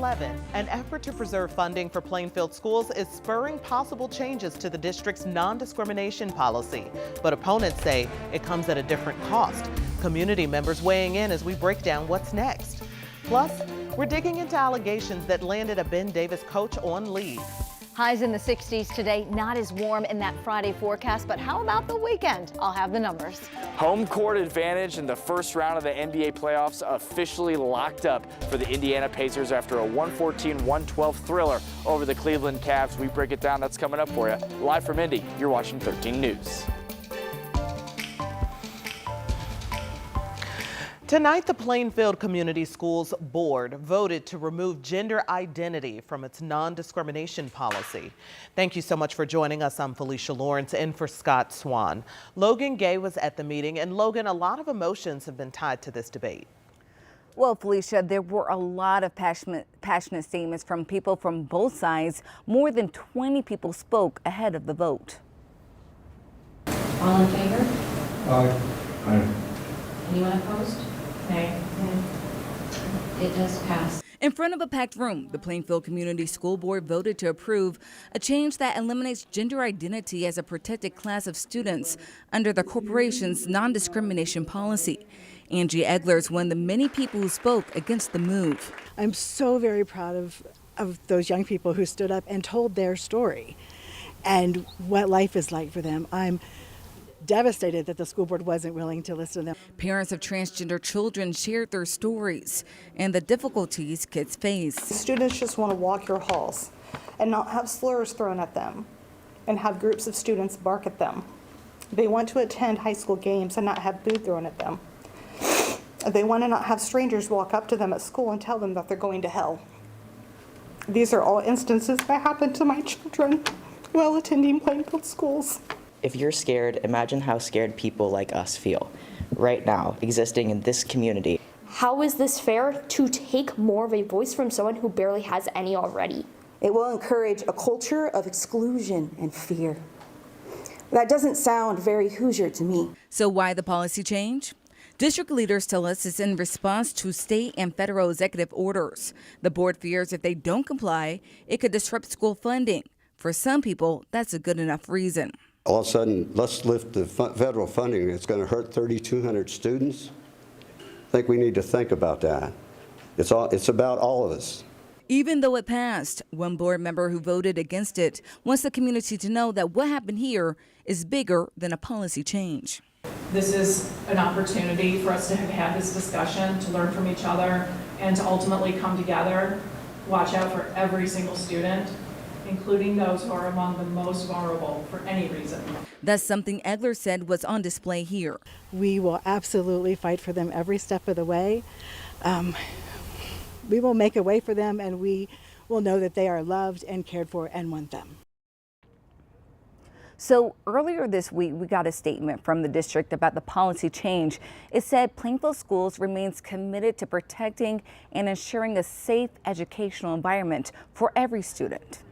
11, an effort to preserve funding for Plainfield schools is spurring possible changes to the district's non-discrimination policy. But opponents say it comes at a different cost. Community members weighing in as we break down what's next. Plus, we're digging into allegations that landed a Ben Davis coach on leave. Highs in the 60s today, not as warm in that Friday forecast, but how about the weekend? I'll have the numbers. Home court advantage in the first round of the NBA playoffs officially locked up for the Indiana Pacers after a 114-112 thriller over the Cleveland Cavs. We break it down. That's coming up for you. Live from Indy, you're watching 13 News. Tonight, the Plainfield Community Schools Board voted to remove gender identity from its non-discrimination policy. Thank you so much for joining us. I'm Felicia Lawrence in for Scott Swan. Logan Gay was at the meeting, and Logan, a lot of emotions have been tied to this debate. Well, Felicia, there were a lot of passionate statements from people from both sides. More than 20 people spoke ahead of the vote. All in favor? Aye. Aye. Anyone opposed? Nay. It does pass. In front of a packed room, the Plainfield Community School Board voted to approve a change that eliminates gender identity as a protected class of students under the corporation's non-discrimination policy. Angie Egler's one of the many people who spoke against the move. I'm so very proud of those young people who stood up and told their story and what life is like for them. I'm devastated that the school board wasn't willing to listen to them. Parents of transgender children shared their stories and the difficulties kids face. Students just want to walk your halls and not have slurs thrown at them and have groups of students bark at them. They want to attend high school games and not have food thrown at them. They want to not have strangers walk up to them at school and tell them that they're going to hell. These are all instances that happened to my children while attending Plainfield schools. If you're scared, imagine how scared people like us feel right now, existing in this community. How is this fair to take more of a voice from someone who barely has any already? It will encourage a culture of exclusion and fear. That doesn't sound very Hoosier to me. So why the policy change? District leaders tell us it's in response to state and federal executive orders. The board fears if they don't comply, it could disrupt school funding. For some people, that's a good enough reason. All of a sudden, let's lift the federal funding. It's going to hurt 3,200 students. I think we need to think about that. It's about all of us. Even though it passed, one board member who voted against it wants the community to know that what happened here is bigger than a policy change. This is an opportunity for us to have had this discussion, to learn from each other, and to ultimately come together, watch out for every single student, including those who are among the most vulnerable for any reason. That's something Egler said was on display here. We will absolutely fight for them every step of the way. We will make a way for them, and we will know that they are loved and cared for and want them. So earlier this week, we got a statement from the district about the policy change. It said Plainfield Schools remains committed to protecting and ensuring a safe educational environment for every student.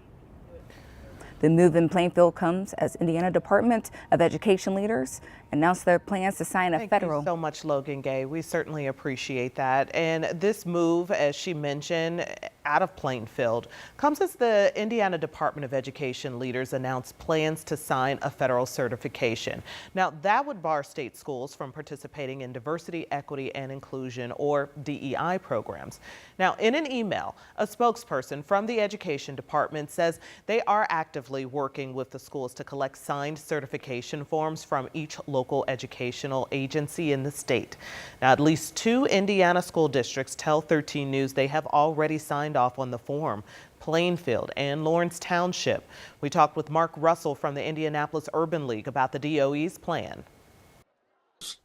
The move in Plainfield comes as Indiana Department of Education leaders announced their plans to sign a federal. Thank you so much, Logan Gay. We certainly appreciate that. And this move, as she mentioned, out of Plainfield, comes as the Indiana Department of Education leaders announced plans to sign a federal certification. Now, that would bar state schools from participating in diversity, equity, and inclusion, or DEI programs. Now, in an email, a spokesperson from the Education Department says they are actively working with the schools to collect signed certification forms from each local educational agency in the state. Now, at least 2 Indiana school districts tell 13 News they have already signed off on the form: Plainfield and Lawrence Township. We talked with Mark Russell from the Indianapolis Urban League about the DOE's plan.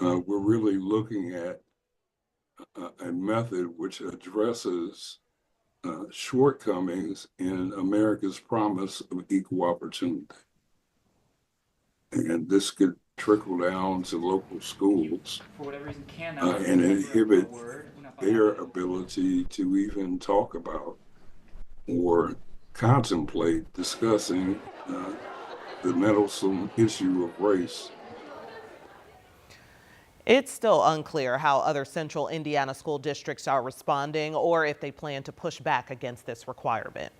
We're really looking at a method which addresses shortcomings in America's promise of equal opportunity. And this could trickle down to local schools For whatever reason, and inhibit their ability to even talk about or contemplate discussing the meddlesome issue of race. It's still unclear how other central Indiana school districts are responding or if they plan to push back against this requirement.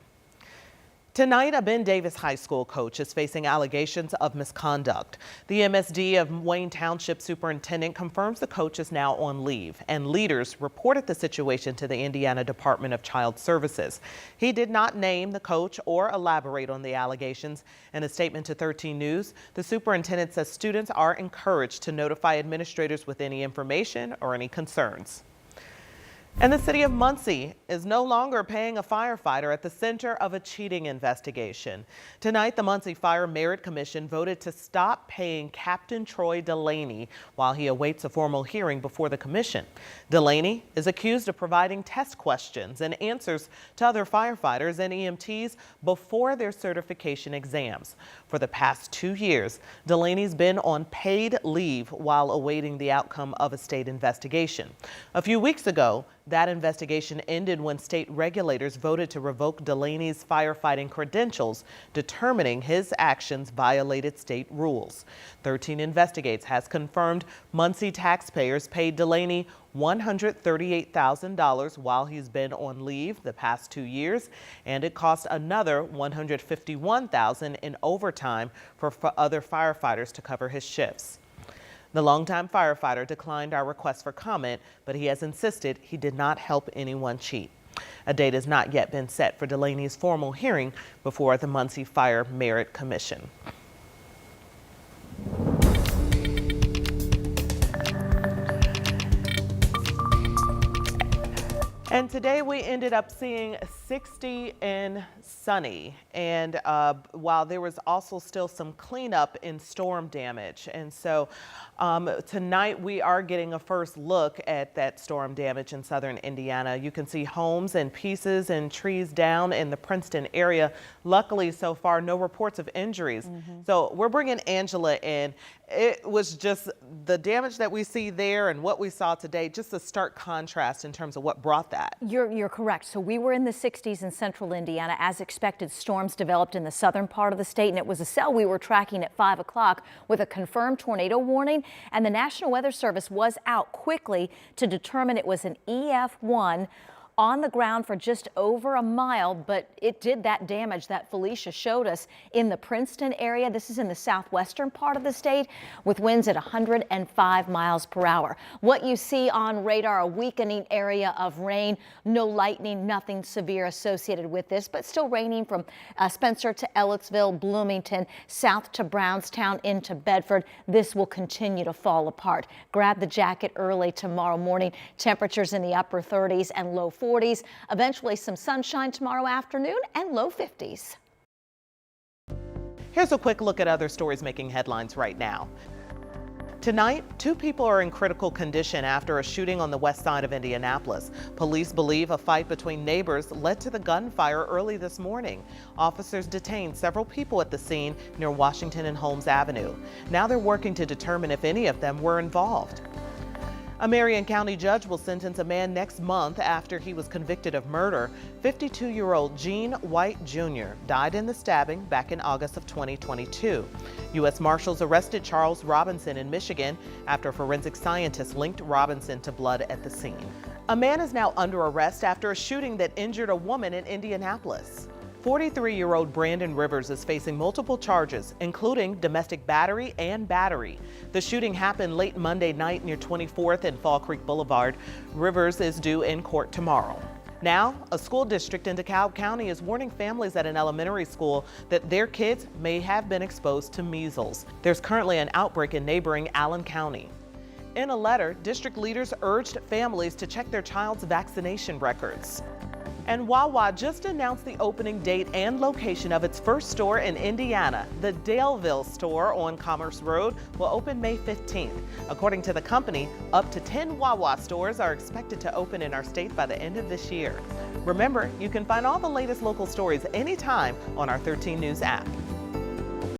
Tonight, a Ben Davis High School coach is facing allegations of misconduct. The MSD of Wayne Township Superintendent confirms the coach is now on leave, and leaders reported the situation to the Indiana Department of Child Services. He did not name the coach or elaborate on the allegations. In a statement to 13 News, the superintendent says students are encouraged to notify administrators with any information or any concerns. And the city of Muncie is no longer paying a firefighter at the center of a cheating investigation. Tonight, the Muncie Fire Merit Commission voted to stop paying Captain Troy Delaney while he awaits a formal hearing before the commission. Delaney is accused of providing test questions and answers to other firefighters and EMTs before their certification exams. For the past 2 years, Delaney's been on paid leave while awaiting the outcome of a state investigation. A few weeks ago, that investigation ended when state regulators voted to revoke Delaney's firefighting credentials, determining his actions violated state rules. 13 Investigates has confirmed Muncie taxpayers paid Delaney $138,000 while he's been on leave the past 2 years, and it cost another $151,000 in overtime for other firefighters to cover his shifts. The longtime firefighter declined our request for comment, but he has insisted he did not help anyone cheat. A date has not yet been set for Delaney's formal hearing before the Muncie Fire Merit Commission. And today we ended up seeing 60 and sunny, and while there was also still some cleanup in storm damage. And so tonight we are getting a first look at that storm damage in southern Indiana. You can see homes and pieces and trees down in the Princeton area. Luckily, so far, no reports of injuries. So we're bringing Angela in. It was just the damage that we see there and what we saw today, just a stark contrast in terms of what brought that. You're correct. So we were in the 60s in central Indiana. As expected, storms developed in the southern part of the state, and it was a cell we were tracking at 5 o'clock with a confirmed tornado warning, and the National Weather Service was out quickly to determine it was an EF1 on the ground for just over a mile, but it did that damage that Felicia showed us in the Princeton area. This is in the southwestern part of the state with winds at 105 miles per hour. What you see on radar, a weakening area of rain, no lightning, nothing severe associated with this, but still raining from Spencer to Ellettsville, Bloomington, south to Brownstown into Bedford. This will continue to fall apart. Grab the jacket early tomorrow morning. Temperatures in the upper 30s and low 40s. Eventually some sunshine tomorrow afternoon and low 50s. Here's a quick look at other stories making headlines right now. Tonight, 2 people are in critical condition after a shooting on the west side of Indianapolis. Police believe a fight between neighbors led to the gunfire early this morning. Officers detained several people at the scene near Washington and Holmes Avenue. Now they're working to determine if any of them were involved. A Marion County judge will sentence a man next month after he was convicted of murder. 52-year-old Gene White Jr. died in the stabbing back in August of 2022. U.S. Marshals arrested Charles Robinson in Michigan after forensic scientists linked Robinson to blood at the scene. A man is now under arrest after a shooting that injured a woman in Indianapolis. 43-year-old Brandon Rivers is facing multiple charges, including domestic battery and battery. The shooting happened late Monday night near 24th and Fall Creek Boulevard. Rivers is due in court tomorrow. Now, a school district in DeKalb County is warning families at an elementary school that their kids may have been exposed to measles. There's currently an outbreak in neighboring Allen County. In a letter, district leaders urged families to check their child's vaccination records. And Wawa just announced the opening date and location of its first store in Indiana. The Daleville store on Commerce Road will open May 15th. According to the company, up to 10 Wawa stores are expected to open in our state by the end of this year. Remember, you can find all the latest local stories anytime on our 13 News app.